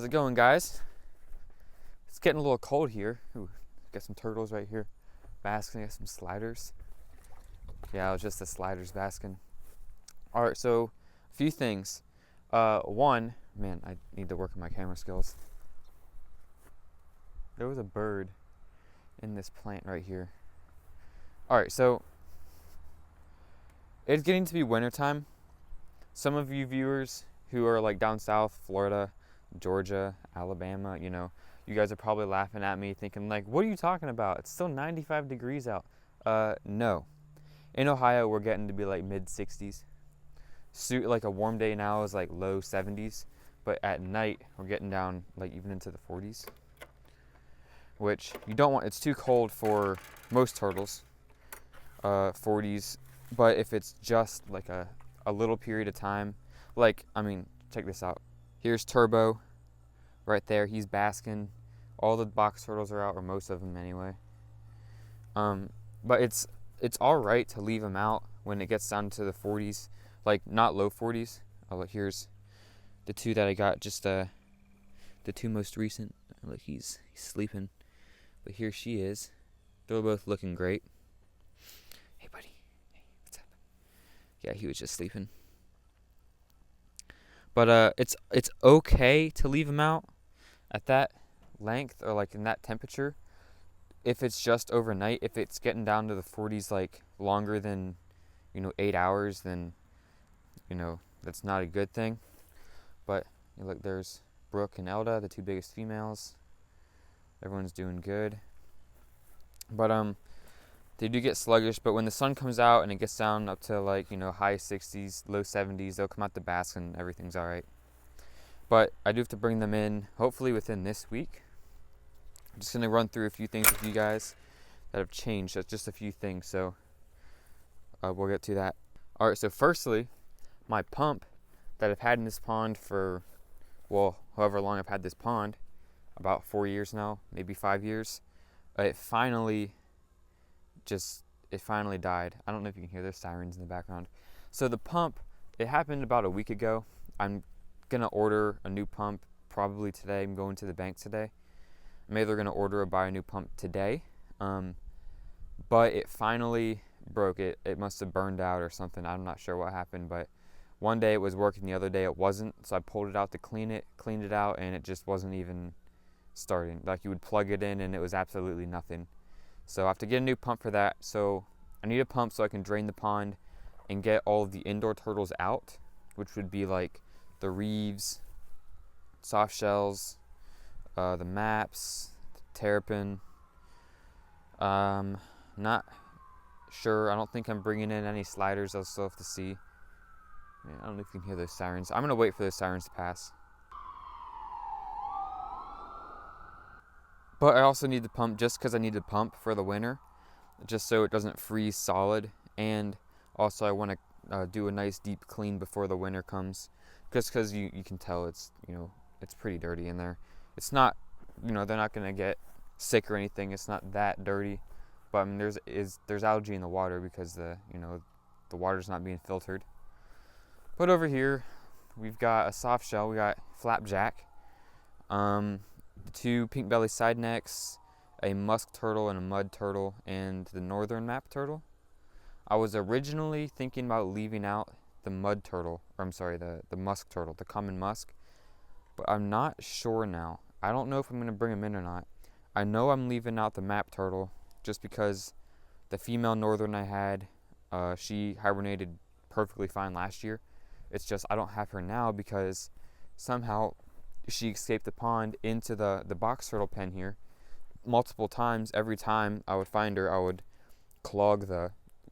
How's it going, guys? It's getting a little cold here. Ooh, got some turtles right here basking. Got some sliders. Yeah, it was just the sliders basking. All right, so a few things. One, man, I need to work on my camera skills. There was a bird in this plant right here. All right, so it's getting to be wintertime. Some of you viewers who are like down south, Florida, Georgia, Alabama, you guys are probably laughing at me thinking like, what are you talking about? It's still 95 degrees out. No. In Ohio, we're getting to be like mid 60s. Like a warm day now is like low 70s, but at night we're getting down like even into the 40s, which you don't want. It's too cold for most turtles, 40s. But if it's just like a little period of time, check this out. Here's Turbo right there. He's basking. All the box turtles are out, or most of them anyway. But it's all right to leave them out when it gets down to the 40s, like not low 40s. Look, here's the two that I got, just the two most recent. Look, he's sleeping, but here she is. They're both looking great. Hey, buddy. Hey, what's up? Yeah, he was just sleeping. But it's okay to leave them out at that length or like in that temperature. If it's just overnight, if it's getting down to the 40s like longer than 8 hours, then that's not a good thing. But look, there's Brooke and Elda, the two biggest females. Everyone's doing good. But they do get sluggish, but when the sun comes out and it gets down up to like high 60s, low 70s, they'll come out to bask and everything's all right. But I do have to bring them in hopefully within this week. I'm just going to run through a few things with you guys that have changed. That's just a few things, so we'll get to that. All right, so firstly, my pump that I've had in this pond for, however long I've had this pond, about 4 years now, maybe 5 years, it finally died. I don't know if you can hear, there's sirens in the background. So the pump, it happened about a week ago. I'm going to order a new pump probably today. I'm going to the bank today. I'm either going to order or buy a new pump today. But it finally broke. It must have burned out or something. I'm not sure what happened, but one day it was working, the other day it wasn't. So I pulled it out to cleaned it out, and it just wasn't even starting. Like you would plug it in and it was absolutely nothing. So I have to get a new pump for that. So I need a pump so I can drain the pond and get all of the indoor turtles out, which would be like the reeves, soft shells, the maps, the terrapin. Not sure. I don't think I'm bringing in any sliders. I'll still have to see. Yeah, I don't know if you can hear those sirens. I'm going to wait for those sirens to pass. But I also need the pump just because I need the pump for the winter, just so it doesn't freeze solid. And also I want to do a nice deep clean before the winter comes, just because you can tell it's it's pretty dirty in there. It's not they're not going to get sick or anything. It's not that dirty, but I mean there's algae in the water because the water's not being filtered. But over here we've got a soft shell. We got flapjack, the two pink belly side necks, a musk turtle and a mud turtle, and the northern map turtle. I was originally thinking about leaving out the mud turtle, or I'm sorry, the musk turtle, the common musk, but I'm not sure now. I don't know if I'm going to bring them in or not. I know I'm leaving out the map turtle just because the female northern I had, she hibernated perfectly fine last year. It's just I don't have her now because somehow she escaped the pond into the box turtle pen here multiple times. Every time I would find her, I would clog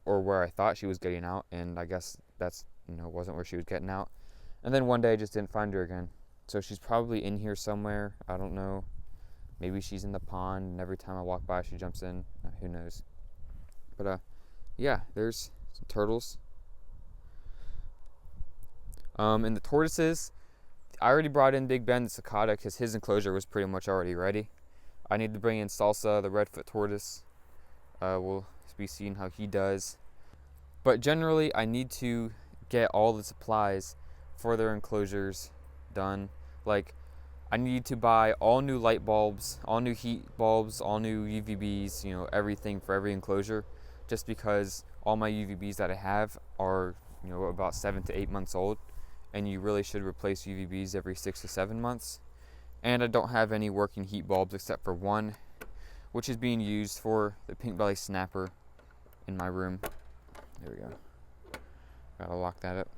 or where I thought she was getting out, and I guess that's wasn't where she was getting out. And then one day I just didn't find her again. So she's probably in here somewhere. I don't know. Maybe she's in the pond, and every time I walk by she jumps in. Who knows? But yeah, there's some turtles. And the tortoises, I already brought in Big Ben the cicada because his enclosure was pretty much already ready. I need to bring in Salsa, the redfoot tortoise. We'll be seeing how he does. But generally, I need to get all the supplies for their enclosures done. Like, I need to buy all new light bulbs, all new heat bulbs, all new UVBs, you know, everything for every enclosure, just because all my UVBs that I have are, you know, about 7 to 8 months old, and you really should replace UVBs every 6 to 7 months. And I don't have any working heat bulbs except for one, which is being used for the pink belly snapper in my room. There we go. Gotta lock that up.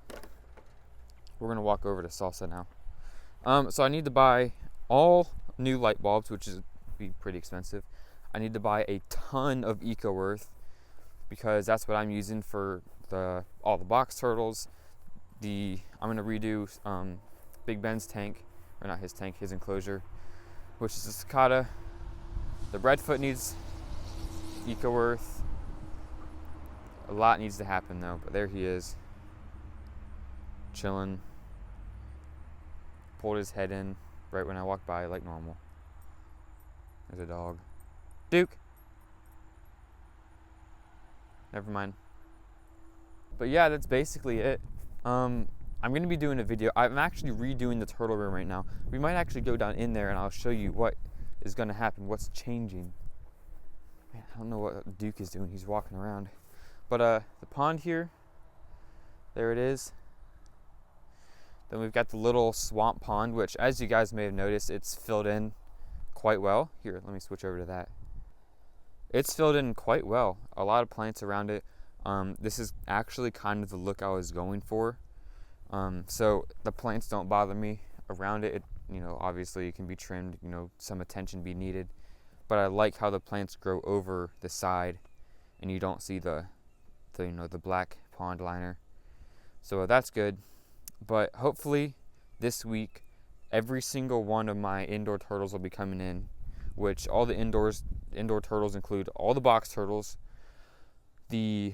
We're gonna walk over to Salsa now. So I need to buy all new light bulbs, which is be pretty expensive. I need to buy a ton of Eco Earth because that's what I'm using for all the box turtles. I'm gonna redo Big Ben's tank, or not his tank, his enclosure, which is a cicada. The Redfoot needs Eco Earth. A lot needs to happen though, but there he is, chilling. Pulled his head in right when I walked by like normal. There's a dog. Duke! Never mind. But yeah, that's basically it. I'm going to be doing a video. I'm actually redoing the turtle room right now. We might actually go down in there and I'll show you what is going to happen, what's changing. Man, I don't know what Duke is doing. He's walking around. But the pond here, there it is. Then we've got the little swamp pond, which, as you guys may have noticed, it's filled in quite well. Here, let me switch over to that. It's filled in quite well. A lot of plants around it. This is actually kind of the look I was going for. So the plants don't bother me around it. You know, obviously it can be trimmed, you know, some attention be needed. But I like how the plants grow over the side and you don't see the black pond liner. So that's good. But hopefully this week, every single one of my indoor turtles will be coming in, which all the indoor turtles include all the box turtles, the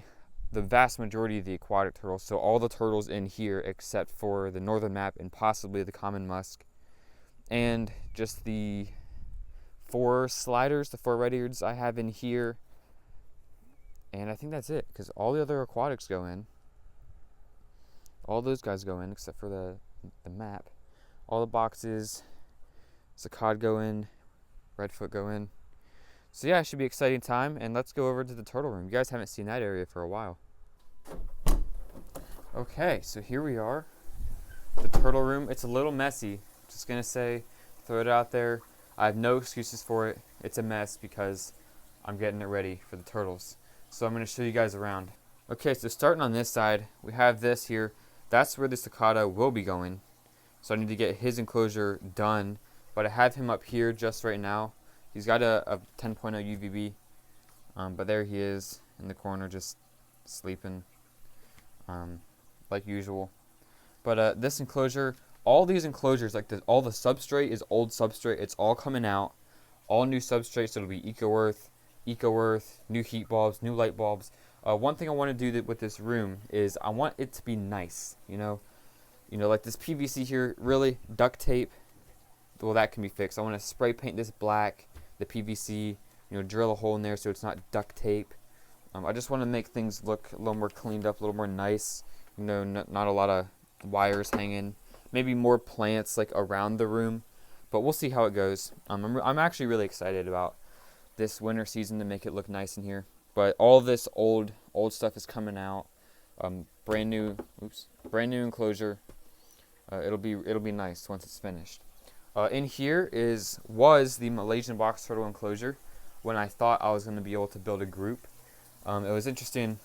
vast majority of the aquatic turtles, so all the turtles in here except for the northern map and possibly the common musk, and just the 4 sliders, the 4 red-eareds I have in here, and I think that's it, because all the other aquatics go in. All those guys go in except for the map. All the boxes, Cicad go in, Redfoot go in. So yeah, it should be an exciting time, and let's go over to the turtle room. You guys haven't seen that area for a while. Okay, so here we are. The turtle room. It's a little messy. Just gonna say, throw it out there. I have no excuses for it. It's a mess because I'm getting it ready for the turtles. So I'm gonna show you guys around. Okay, so starting on this side, we have this here. That's where the cicada will be going. So I need to get his enclosure done. But I have him up here just right now. He's got a 10.0 UVB. But there he is in the corner just sleeping like usual. But this enclosure, all these enclosures, like all the substrate is old substrate. It's all coming out. All new substrates. So it'll be Eco Earth, new heat bulbs, new light bulbs. One thing I want to do with this room is I want it to be nice, you know, like this PVC here, really duct tape. Well, that can be fixed. I want to spray paint this black, the PVC, you know, drill a hole in there so it's not duct tape. I just want to make things look a little more cleaned up, a little more nice, you know, not a lot of wires hanging. Maybe more plants like around the room, but we'll see how it goes. I'm actually really excited about this winter season to make it look nice in here. But all this old stuff is coming out. Brand new enclosure. It'll be nice once it's finished. In here was the Malaysian box turtle enclosure. When I thought I was going to be able to build a group, it was interesting.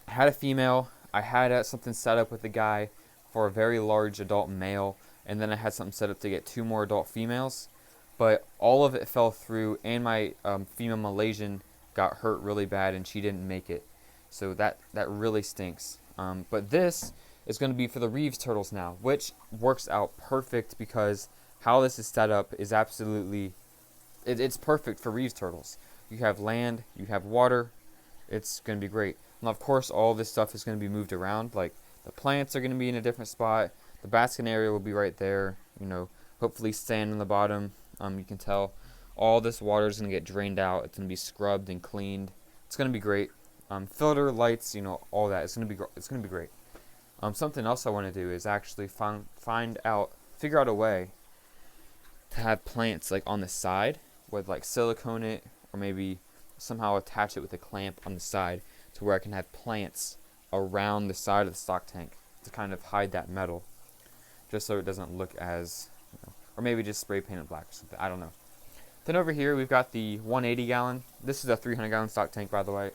I had a female. I had something set up with a guy for a very large adult male, and then I had something set up to get 2 more adult females. But all of it fell through, and my female Malaysian got hurt really bad and she didn't make it, so that really stinks. But this is going to be for the Reeves turtles now, which works out perfect because how this is set up is absolutely it's perfect for Reeves turtles. You have land, you have water, it's going to be great. Now of course all this stuff is going to be moved around, like the plants are going to be in a different spot, the basking area will be right there, you know, hopefully sand on the bottom. You can tell all this water is going to get drained out. It's going to be scrubbed and cleaned. It's going to be great. Filter, lights, you know, all that. It's going to be great. Something else I want to do is actually figure out a way to have plants like on the side with like silicone it, or maybe somehow attach it with a clamp on the side to where I can have plants around the side of the stock tank to kind of hide that metal, just so it doesn't look as, or maybe just spray paint it black or something. I don't know. Then over here we've got the 180 gallon. This is a 300 gallon stock tank, by the way.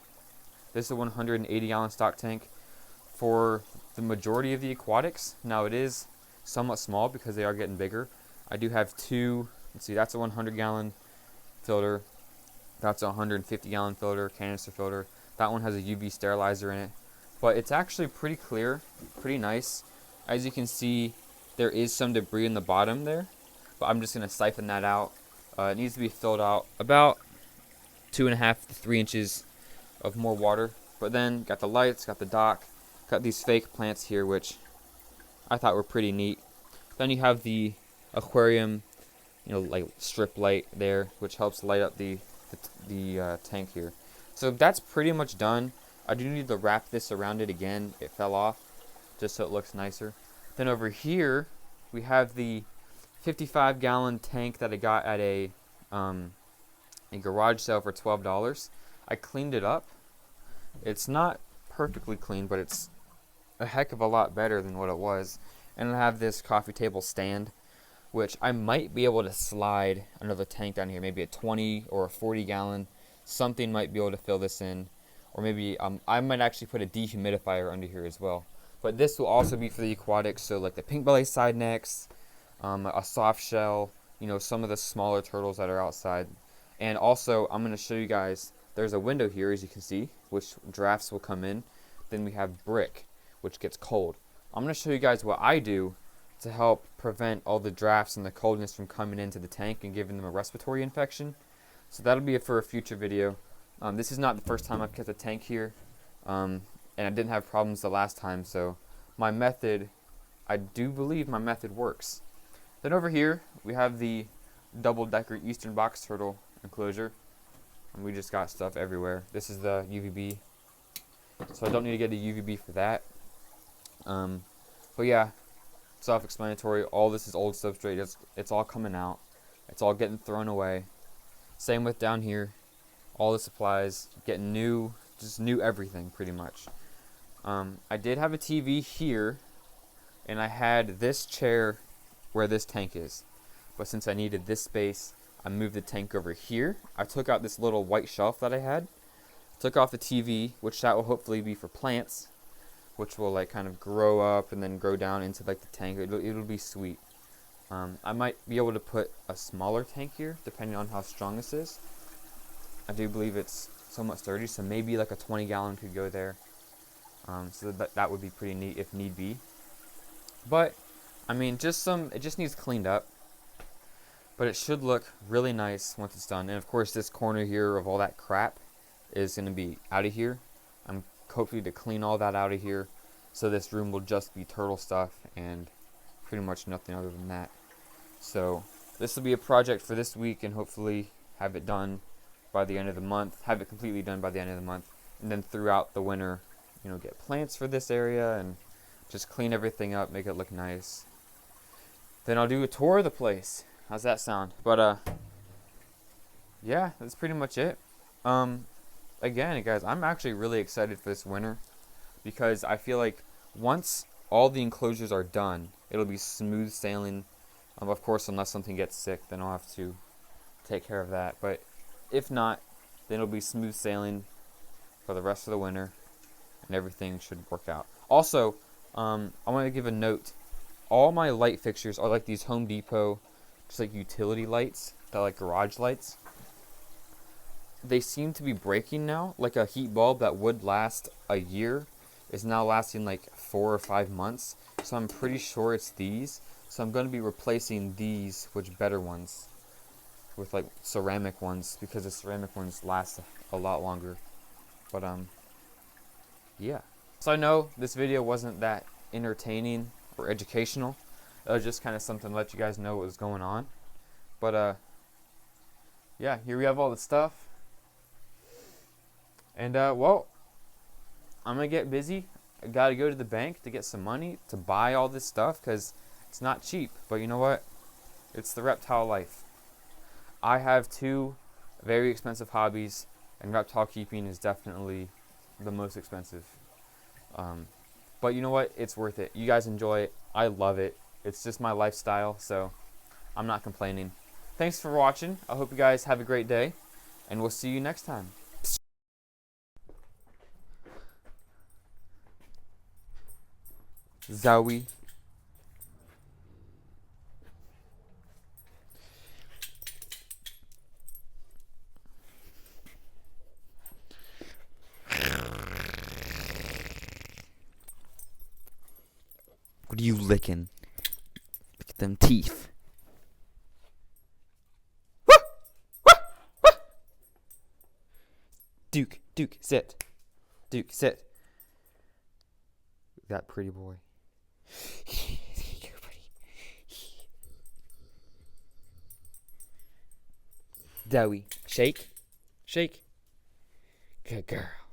This is a 180 gallon stock tank for the majority of the aquatics. Now it is somewhat small because they are getting bigger. I do have two. Let's see, that's a 100 gallon filter. That's a 150 gallon filter, canister filter. That one has a UV sterilizer in it. But it's actually pretty clear, pretty nice. As you can see, there is some debris in the bottom there, but I'm just going to siphon that out. It needs to be filled out about 2.5 to 3 inches of more water. But then got the lights, got the dock, got these fake plants here, which I thought were pretty neat. Then you have the aquarium, like strip light there, which helps light up the tank here. So that's pretty much done. I do need to wrap this around it again. It fell off, just so it looks nicer. Then over here we have the 55 gallon tank that I got at a garage sale for $12. I cleaned it up. It's not perfectly clean, but it's a heck of a lot better than what it was. And I have this coffee table stand, which I might be able to slide another tank down here, maybe a 20 or a 40 gallon. Something might be able to fill this in, or maybe I might actually put a dehumidifier under here as well. But this will also be for the aquatics, so like the pink belly side necks, a soft shell, some of the smaller turtles that are outside. And also, I'm going to show you guys, there's a window here, as you can see, which drafts will come in. Then we have brick, which gets cold. I'm going to show you guys what I do to help prevent all the drafts and the coldness from coming into the tank and giving them a respiratory infection. So that'll be it for a future video. This is not the first time I've kept a tank here, and I didn't have problems the last time, so my method, I do believe my method works. Then over here we have the double-decker eastern box turtle enclosure, and we just got stuff everywhere. This is the UVB, so I don't need to get a UVB for that. But yeah, self-explanatory. All this is old substrate. It's all coming out. It's all getting thrown away. Same with down here. All the supplies, getting new, just new everything pretty much. I did have a TV here, and I had this chair where this tank is. But since I needed this space, I moved the tank over here. I took out this little white shelf that I had. Took off the TV, which that will hopefully be for plants, which will like kind of grow up and then grow down into like the tank. It'll be sweet. I might be able to put a smaller tank here, depending on how strong this is. I do believe it's somewhat sturdy, so maybe like a 20 gallon could go there. So that would be pretty neat if need be. But I mean, it just needs cleaned up. But it should look really nice once it's done. And of course, this corner here of all that crap is going to be out of here. I'm hopefully to clean all that out of here, so this room will just be turtle stuff and pretty much nothing other than that. So this will be a project for this week, and hopefully have it done by the end of the month, have it completely done by the end of the month, and then throughout the winter, get plants for this area and just clean everything up, make it look nice. Then I'll do a tour of the place. How's that sound? But yeah, that's pretty much it. Again, guys, I'm actually really excited for this winter, because I feel like once all the enclosures are done, it'll be smooth sailing. Of course, unless something gets sick, then I'll have to take care of that. But if not, then it'll be smooth sailing for the rest of the winter, and everything should work out. Also, I want to give a note. All my light fixtures are like these Home Depot, just like utility lights, that like garage lights. They seem to be breaking now. Like a heat bulb that would last a year is now lasting like 4 or 5 months. So I'm pretty sure it's these. So I'm going to be replacing these with better ones, with like ceramic ones, because the ceramic ones last a lot longer. But yeah. So I know this video wasn't that entertaining or educational. It was just kind of something to let you guys know what was going on. But yeah, here we have all the stuff. And well, I'm gonna get busy. I gotta go to the bank to get some money to buy all this stuff, because it's not cheap. But you know what? It's the reptile life. I have 2 very expensive hobbies, and reptile keeping is definitely the most expensive. But you know what? It's worth it. You guys enjoy it. I love it. It's just my lifestyle, so I'm not complaining. Thanks for watching. I hope you guys have a great day, and we'll see you next time. Zoe. What are you licking? Look at them teeth. Duke, sit. Duke, sit. That pretty boy. You're pretty. Zoe, shake. Shake. Good girl.